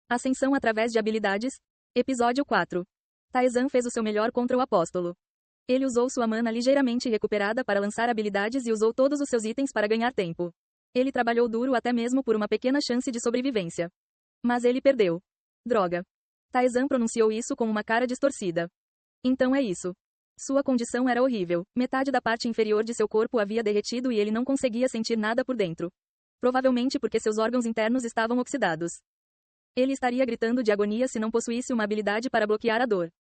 Ascensão através de habilidades. Episódio 4. Taizan fez o seu melhor contra o apóstolo. Ele usou sua mana ligeiramente recuperada para lançar habilidades e usou todos os seus itens para ganhar tempo. Ele trabalhou duro até mesmo por uma pequena chance de sobrevivência. Mas ele perdeu. Droga. Taizan pronunciou isso com uma cara distorcida. Então é isso. Sua condição era horrível. Metade da parte inferior de seu corpo havia derretido e ele não conseguia sentir nada por dentro. Provavelmente porque seus órgãos internos estavam oxidados. Ele estaria gritando de agonia se não possuísse uma habilidade para bloquear a dor.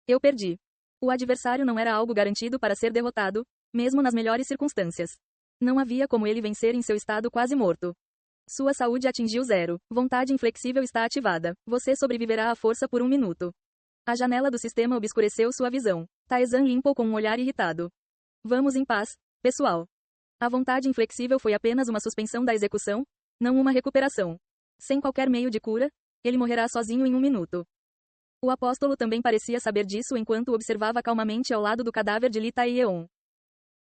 Eu perdi. O adversário não era algo garantido para ser derrotado, mesmo nas melhores circunstâncias. Não havia como ele vencer em seu estado quase morto. Sua saúde atingiu 0. Vontade inflexível está ativada. Você sobreviverá à força por 1 minuto. A janela do sistema obscureceu sua visão. Taizan limpou com um olhar irritado. Vamos em paz, pessoal. A vontade inflexível foi apenas uma suspensão da execução, não uma recuperação. Sem qualquer meio de cura, ele morrerá sozinho em 1 minuto. O apóstolo também parecia saber disso enquanto observava calmamente ao lado do cadáver de Li Taieon.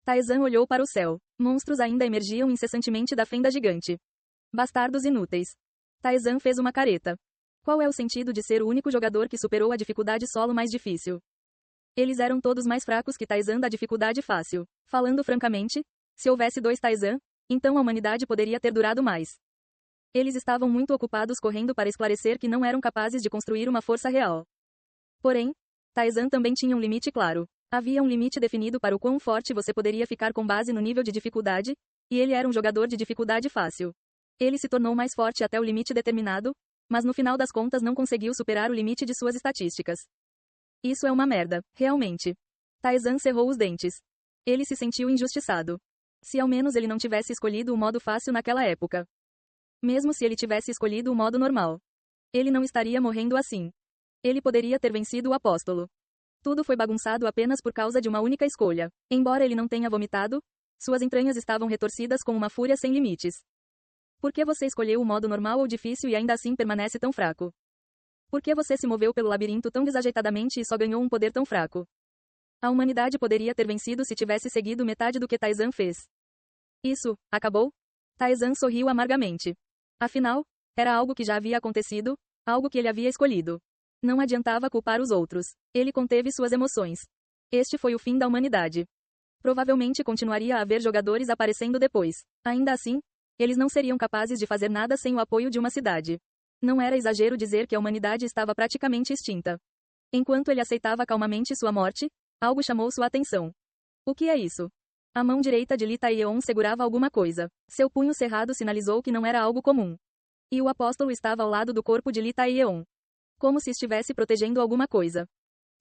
Taizan olhou para o céu. Monstros ainda emergiam incessantemente da fenda gigante. Bastardos inúteis. Taizan fez uma careta. Qual é o sentido de ser o único jogador que superou a dificuldade solo mais difícil? Eles eram todos mais fracos que Taizan da dificuldade fácil. Falando francamente, se houvesse 2 Taizan, então a humanidade poderia ter durado mais. Eles estavam muito ocupados correndo para esclarecer que não eram capazes de construir uma força real. Porém, Taizan também tinha um limite claro. Havia um limite definido para o quão forte você poderia ficar com base no nível de dificuldade, e ele era um jogador de dificuldade fácil. Ele se tornou mais forte até o limite determinado, mas no final das contas não conseguiu superar o limite de suas estatísticas. Isso é uma merda, realmente. Taizan cerrou os dentes. Ele se sentiu injustiçado. Se ao menos ele não tivesse escolhido o modo fácil naquela época. Mesmo se ele tivesse escolhido o modo normal, ele não estaria morrendo assim. Ele poderia ter vencido o apóstolo. Tudo foi bagunçado apenas por causa de uma única escolha. Embora ele não tenha vomitado, suas entranhas estavam retorcidas com uma fúria sem limites. Por que você escolheu o modo normal ou difícil e ainda assim permanece tão fraco? Por que você se moveu pelo labirinto tão desajeitadamente e só ganhou um poder tão fraco? A humanidade poderia ter vencido se tivesse seguido metade do que Taizan fez. Isso, acabou? Taizan sorriu amargamente. Afinal, era algo que já havia acontecido, algo que ele havia escolhido. Não adiantava culpar os outros. Ele conteve suas emoções. Este foi o fim da humanidade. Provavelmente continuaria a haver jogadores aparecendo depois. Ainda assim, eles não seriam capazes de fazer nada sem o apoio de uma cidade. Não era exagero dizer que a humanidade estava praticamente extinta. Enquanto ele aceitava calmamente sua morte, algo chamou sua atenção. O que é isso? A mão direita de Li Taieon segurava alguma coisa. Seu punho cerrado sinalizou que não era algo comum. E o apóstolo estava ao lado do corpo de Li Taieon. Como se estivesse protegendo alguma coisa.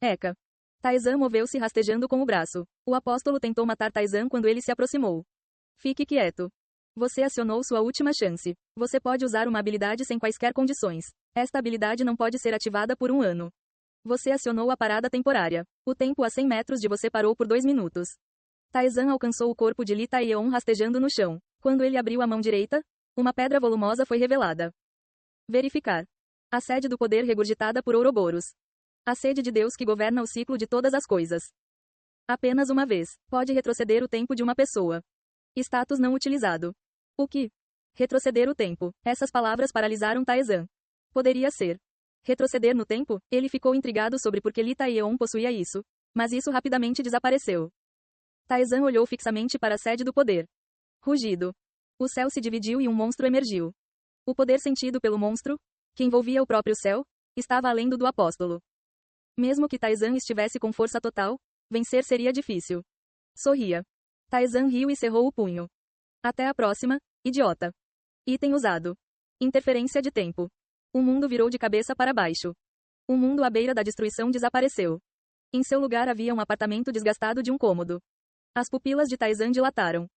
Eca. Taizan moveu-se rastejando com o braço. O apóstolo tentou matar Taizan quando ele se aproximou. Fique quieto. Você acionou sua última chance. Você pode usar uma habilidade sem quaisquer condições. Esta habilidade não pode ser ativada por 1 ano. Você acionou a parada temporária. O tempo a 100 metros de você parou por 2 minutos. Taizan alcançou o corpo de Li Taieon rastejando no chão. Quando ele abriu a mão direita, uma pedra volumosa foi revelada. Verificar. A sede do poder regurgitada por Ouroboros. A sede de Deus que governa o ciclo de todas as coisas. Apenas uma vez. Pode retroceder o tempo de uma pessoa. Status não utilizado. O que? Retroceder o tempo. Essas palavras paralisaram Taizan. Poderia ser. Retroceder no tempo? Ele ficou intrigado sobre por que Li Taieon possuía isso. Mas isso rapidamente desapareceu. Taizan olhou fixamente para a sede do poder. Rugido. O céu se dividiu e um monstro emergiu. O poder sentido pelo monstro, que envolvia o próprio céu, estava além do apóstolo. Mesmo que Taizan estivesse com força total, vencer seria difícil. Sorria. Taizan riu e cerrou o punho. Até a próxima, idiota. Item usado. Interferência de tempo. O mundo virou de cabeça para baixo. O mundo à beira da destruição desapareceu. Em seu lugar havia um apartamento desgastado de um cômodo. As pupilas de Taizan dilataram.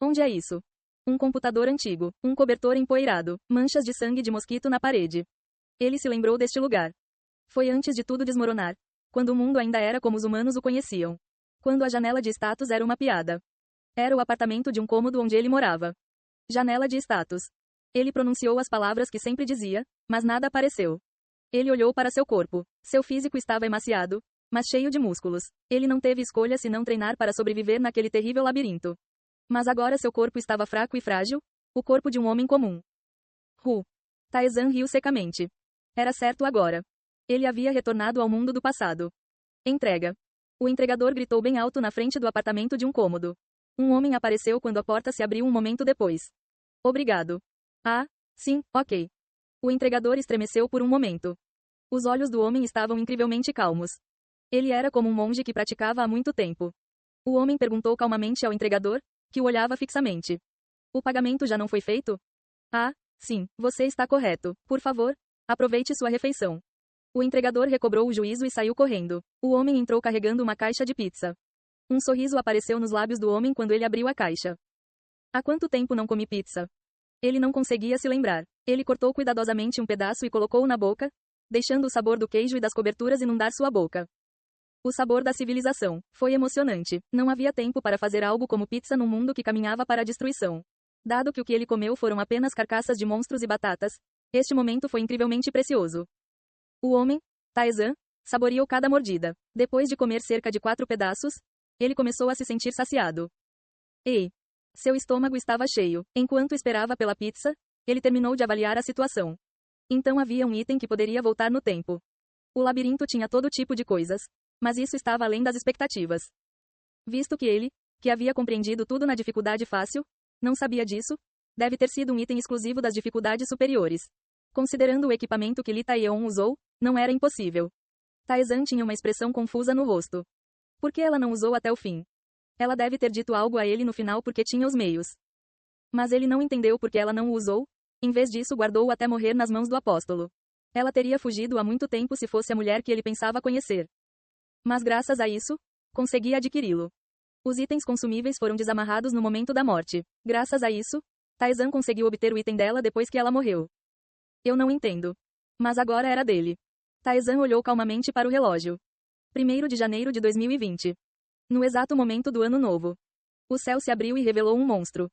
Onde é isso? Um computador antigo, um cobertor empoeirado, manchas de sangue de mosquito na parede. Ele se lembrou deste lugar. Foi antes de tudo desmoronar, quando o mundo ainda era como os humanos o conheciam. Quando a janela de status era uma piada. Era o apartamento de um cômodo onde ele morava. Janela de status. Ele pronunciou as palavras que sempre dizia, mas nada apareceu. Ele olhou para seu corpo. Seu físico estava emaciado, mas cheio de músculos. Ele não teve escolha senão treinar para sobreviver naquele terrível labirinto. Mas agora seu corpo estava fraco e frágil, o corpo de um homem comum. Taizan riu secamente. Era certo agora. Ele havia retornado ao mundo do passado. Entrega. O entregador gritou bem alto na frente do apartamento de um cômodo. Um homem apareceu quando a porta se abriu um momento depois. Obrigado. Ah, sim, ok. O entregador estremeceu por um momento. Os olhos do homem estavam incrivelmente calmos. Ele era como um monge que praticava há muito tempo. O homem perguntou calmamente ao entregador, que o olhava fixamente. O pagamento já não foi feito? Ah, sim, você está correto. Por favor, aproveite sua refeição. O entregador recobrou o juízo e saiu correndo. O homem entrou carregando uma caixa de pizza. Um sorriso apareceu nos lábios do homem quando ele abriu a caixa. Há quanto tempo não comi pizza? Ele não conseguia se lembrar. Ele cortou cuidadosamente um pedaço e colocou-o na boca, deixando o sabor do queijo e das coberturas inundar sua boca. O sabor da civilização. Foi emocionante. Não havia tempo para fazer algo como pizza num mundo que caminhava para a destruição. Dado que o que ele comeu foram apenas carcaças de monstros e batatas, este momento foi incrivelmente precioso. O homem, Tarzan, saboreou cada mordida. Depois de comer cerca de 4 pedaços, ele começou a se sentir saciado. Ei! Seu estômago estava cheio. Enquanto esperava pela pizza, ele terminou de avaliar a situação. Então havia um item que poderia voltar no tempo. O labirinto tinha todo tipo de coisas, mas isso estava além das expectativas. Visto que ele, que havia compreendido tudo na dificuldade fácil, não sabia disso, deve ter sido um item exclusivo das dificuldades superiores. Considerando o equipamento que Li Taeyeon usou, não era impossível. Taezan tinha uma expressão confusa no rosto. Por que ela não usou até o fim? Ela deve ter dito algo a ele no final porque tinha os meios. Mas ele não entendeu porque ela não o usou, em vez disso guardou-o até morrer nas mãos do apóstolo. Ela teria fugido há muito tempo se fosse a mulher que ele pensava conhecer. Mas graças a isso, conseguia adquiri-lo. Os itens consumíveis foram desamarrados no momento da morte. Graças a isso, Taezan conseguiu obter o item dela depois que ela morreu. Eu não entendo. Mas agora era dele. Taezan olhou calmamente para o relógio. 1º de janeiro de 2020. No exato momento do ano novo. O céu se abriu e revelou um monstro.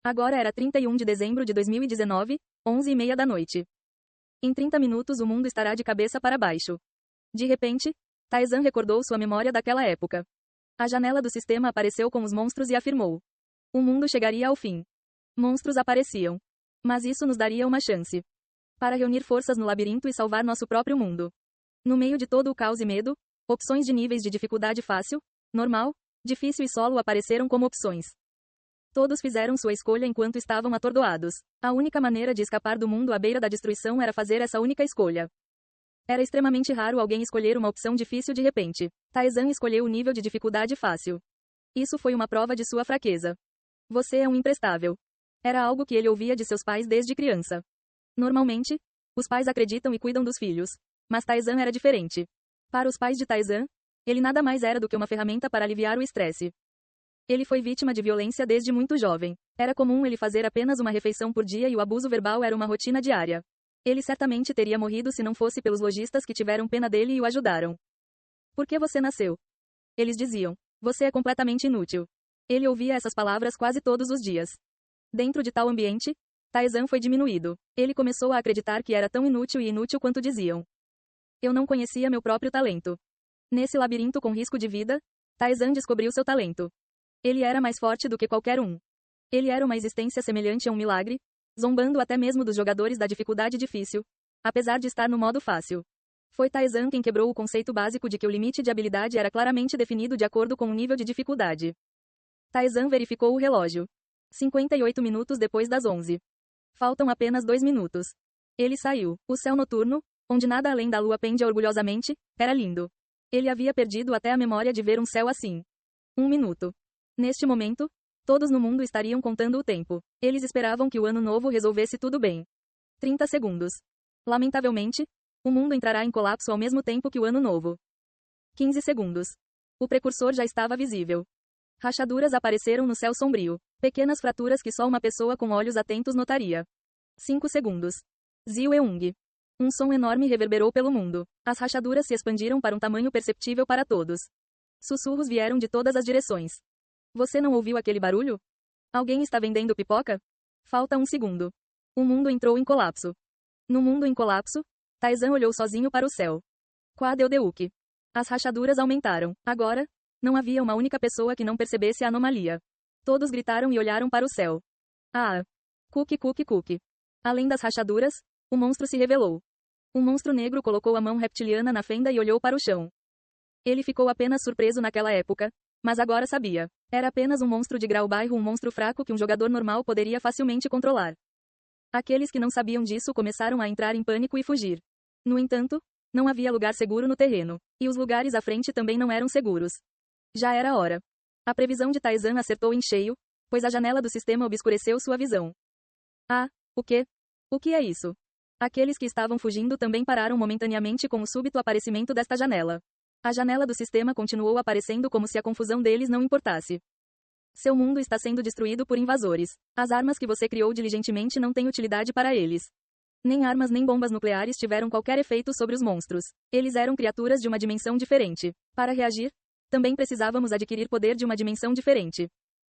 Agora era 31 de dezembro de 2019, 11h30 da noite. Em 30 minutos o mundo estará de cabeça para baixo. De repente, Taezan recordou sua memória daquela época. A janela do sistema apareceu com os monstros e afirmou. O mundo chegaria ao fim. Monstros apareciam. Mas isso nos daria uma chance. Para reunir forças no labirinto e salvar nosso próprio mundo. No meio de todo o caos e medo, opções de níveis de dificuldade fácil, normal, difícil e solo apareceram como opções. Todos fizeram sua escolha enquanto estavam atordoados. A única maneira de escapar do mundo à beira da destruição era fazer essa única escolha. Era extremamente raro alguém escolher uma opção difícil de repente. Taezan escolheu o nível de dificuldade fácil. Isso foi uma prova de sua fraqueza. Você é um imprestável. Era algo que ele ouvia de seus pais desde criança. Normalmente, os pais acreditam e cuidam dos filhos. Mas Taezan era diferente. Para os pais de Taezan, ele nada mais era do que uma ferramenta para aliviar o estresse. Ele foi vítima de violência desde muito jovem. Era comum ele fazer apenas uma refeição por dia e o abuso verbal era uma rotina diária. Ele certamente teria morrido se não fosse pelos lojistas que tiveram pena dele e o ajudaram. Por que você nasceu? Eles diziam. Você é completamente inútil. Ele ouvia essas palavras quase todos os dias. Dentro de tal ambiente, Taezan foi diminuído. Ele começou a acreditar que era tão inútil e inútil quanto diziam. Eu não conhecia meu próprio talento. Nesse labirinto com risco de vida, Taezan descobriu seu talento. Ele era mais forte do que qualquer um. Ele era uma existência semelhante a um milagre, zombando até mesmo dos jogadores da dificuldade difícil, apesar de estar no modo fácil. Foi Taezan quem quebrou o conceito básico de que o limite de habilidade era claramente definido de acordo com o nível de dificuldade. Taezan verificou o relógio. 58 minutos depois das 11. Faltam apenas 2 minutos. Ele saiu. O céu noturno, onde nada além da lua pendia orgulhosamente, era lindo. Ele havia perdido até a memória de ver um céu assim. 1 minuto. Neste momento, todos no mundo estariam contando o tempo. Eles esperavam que o ano novo resolvesse tudo bem. 30 segundos. Lamentavelmente, o mundo entrará em colapso ao mesmo tempo que o ano novo. 15 segundos. O precursor já estava visível. Rachaduras apareceram no céu sombrio. Pequenas fraturas que só uma pessoa com olhos atentos notaria. 5 segundos. Ziu Eung. Um som enorme reverberou pelo mundo. As rachaduras se expandiram para um tamanho perceptível para todos. Sussurros vieram de todas as direções. Você não ouviu aquele barulho? Alguém está vendendo pipoca? Falta 1 segundo. O mundo entrou em colapso. No mundo em colapso, Taezan olhou sozinho para o céu. Quadeudeuque. As rachaduras aumentaram. Agora, não havia uma única pessoa que não percebesse a anomalia. Todos gritaram e olharam para o céu. Ah! Cookie, cookie, cookie. Além das rachaduras, o monstro se revelou. Um monstro negro colocou a mão reptiliana na fenda e olhou para o chão. Ele ficou apenas surpreso naquela época, mas agora sabia. Era apenas um monstro de grau baixo, um monstro fraco que um jogador normal poderia facilmente controlar. Aqueles que não sabiam disso começaram a entrar em pânico e fugir. No entanto, não havia lugar seguro no terreno, e os lugares à frente também não eram seguros. Já era hora. A previsão de Taizan acertou em cheio, pois a janela do sistema obscureceu sua visão. Ah, o quê? O que é isso? Aqueles que estavam fugindo também pararam momentaneamente com o súbito aparecimento desta janela. A janela do sistema continuou aparecendo como se a confusão deles não importasse. Seu mundo está sendo destruído por invasores. As armas que você criou diligentemente não têm utilidade para eles. Nem armas nem bombas nucleares tiveram qualquer efeito sobre os monstros. Eles eram criaturas de uma dimensão diferente. Para reagir, também precisávamos adquirir poder de uma dimensão diferente.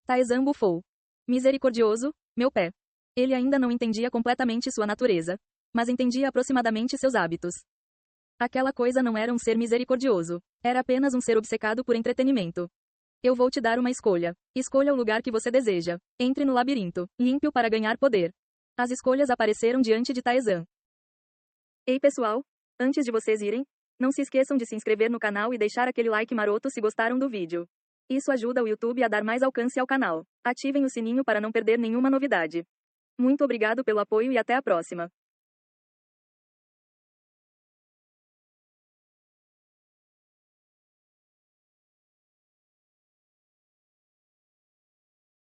Taizan bufou. Misericordioso, meu pé. Ele ainda não entendia completamente sua natureza, mas entendia aproximadamente seus hábitos. Aquela coisa não era um ser misericordioso. Era apenas um ser obcecado por entretenimento. Eu vou te dar uma escolha. Escolha o lugar que você deseja. Entre no labirinto. Limpe-o para ganhar poder. As escolhas apareceram diante de Taizan. Ei pessoal, antes de vocês irem, não se esqueçam de se inscrever no canal e deixar aquele like maroto se gostaram do vídeo. Isso ajuda o YouTube a dar mais alcance ao canal. Ativem o sininho para não perder nenhuma novidade. Muito obrigado pelo apoio e até a próxima.